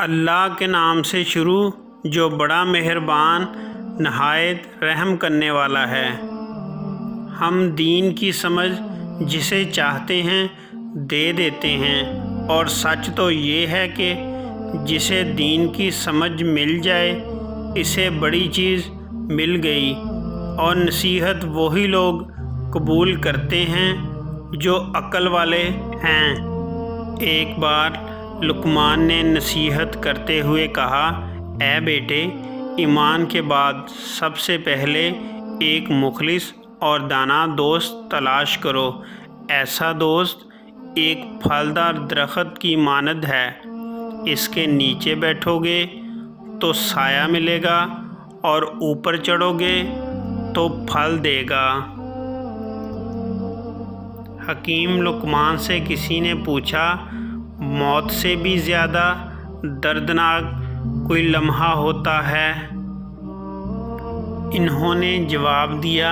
اللہ کے نام سے شروع جو بڑا مہربان نہایت رحم کرنے والا ہے۔ ہم دین کی سمجھ جسے چاہتے ہیں دے دیتے ہیں، اور سچ تو یہ ہے کہ جسے دین کی سمجھ مل جائے اسے بڑی چیز مل گئی، اور نصیحت وہی لوگ قبول کرتے ہیں جو عقل والے ہیں۔ ایک بار لقمان نے نصیحت کرتے ہوئے کہا، اے بیٹے، ایمان کے بعد سب سے پہلے ایک مخلص اور دانا دوست تلاش کرو۔ ایسا دوست ایک پھلدار درخت کی مانند ہے، اس کے نیچے بیٹھو گے تو سایہ ملے گا اور اوپر چڑھو گے تو پھل دے گا۔ حکیم لقمان سے کسی نے پوچھا، موت سے بھی زیادہ دردناک کوئی لمحہ ہوتا ہے؟ انہوں نے جواب دیا،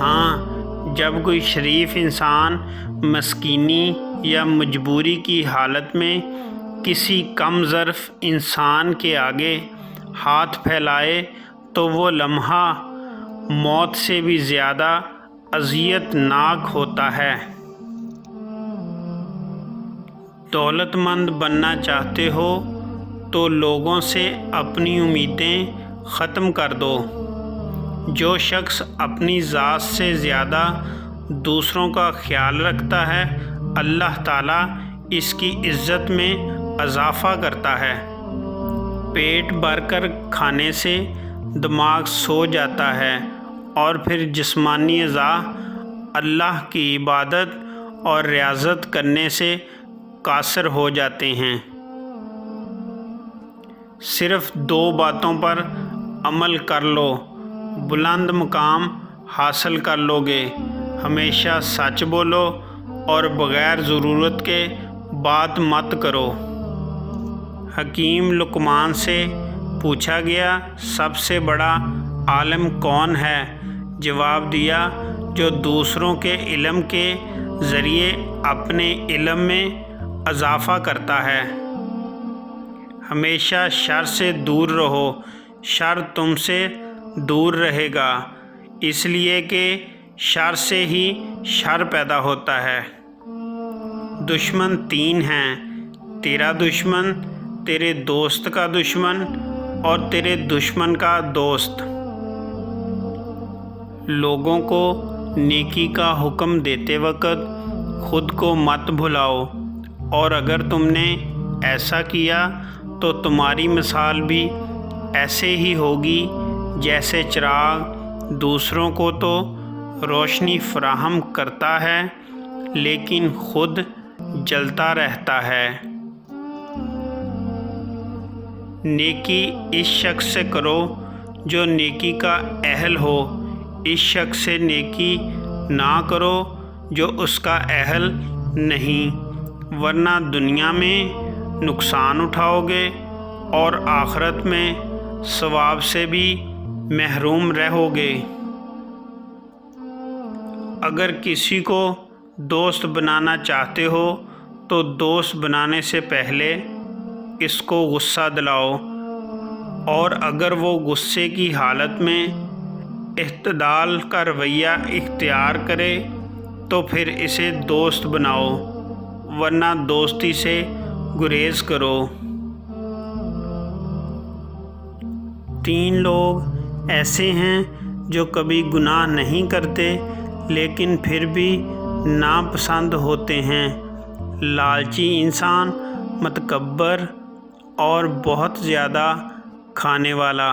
ہاں، جب کوئی شریف انسان مسکینی یا مجبوری کی حالت میں کسی کم ظرف انسان کے آگے ہاتھ پھیلائے تو وہ لمحہ موت سے بھی زیادہ اذیت ناک ہوتا ہے۔ دولت مند بننا چاہتے ہو تو لوگوں سے اپنی امیدیں ختم کر دو۔ جو شخص اپنی ذات سے زیادہ دوسروں کا خیال رکھتا ہے، اللہ تعالیٰ اس کی عزت میں اضافہ کرتا ہے۔ پیٹ بھر کر کھانے سے دماغ سو جاتا ہے، اور پھر جسمانی اعضاء اللہ کی عبادت اور ریاضت کرنے سے قاصر ہو جاتے ہیں۔ صرف 2 باتوں پر عمل کر لو، بلند مقام حاصل کر لو گے۔ ہمیشہ سچ بولو اور بغیر ضرورت کے بات مت کرو۔ حکیم لقمان سے پوچھا گیا، سب سے بڑا عالم کون ہے؟ جواب دیا، جو دوسروں کے علم کے ذریعے اپنے علم میں اضافہ کرتا ہے۔ ہمیشہ شر سے دور رہو، شر تم سے دور رہے گا، اس لیے کہ شر سے ہی شر پیدا ہوتا ہے۔ دشمن 3 ہیں، تیرا دشمن، تیرے دوست کا دشمن اور تیرے دشمن کا دوست۔ لوگوں کو نیکی کا حکم دیتے وقت خود کو مت بھلاؤ، اور اگر تم نے ایسا کیا تو تمہاری مثال بھی ایسے ہی ہوگی جیسے چراغ دوسروں کو تو روشنی فراہم کرتا ہے لیکن خود جلتا رہتا ہے۔ نیکی اس شخص سے کرو جو نیکی کا اہل ہو، اس شخص سے نیکی نہ کرو جو اس کا اہل نہیں، ورنہ دنیا میں نقصان اٹھاؤ گے اور آخرت میں ثواب سے بھی محروم رہو گے۔ اگر کسی کو دوست بنانا چاہتے ہو تو دوست بنانے سے پہلے اس کو غصہ دلاؤ، اور اگر وہ غصے کی حالت میں اعتدال کا رویہ اختیار کرے تو پھر اسے دوست بناؤ، ورنہ دوستی سے گریز کرو۔ 3 لوگ ایسے ہیں جو کبھی گناہ نہیں کرتے لیکن پھر بھی ناپسند ہوتے ہیں، لالچی انسان، متکبر اور بہت زیادہ کھانے والا۔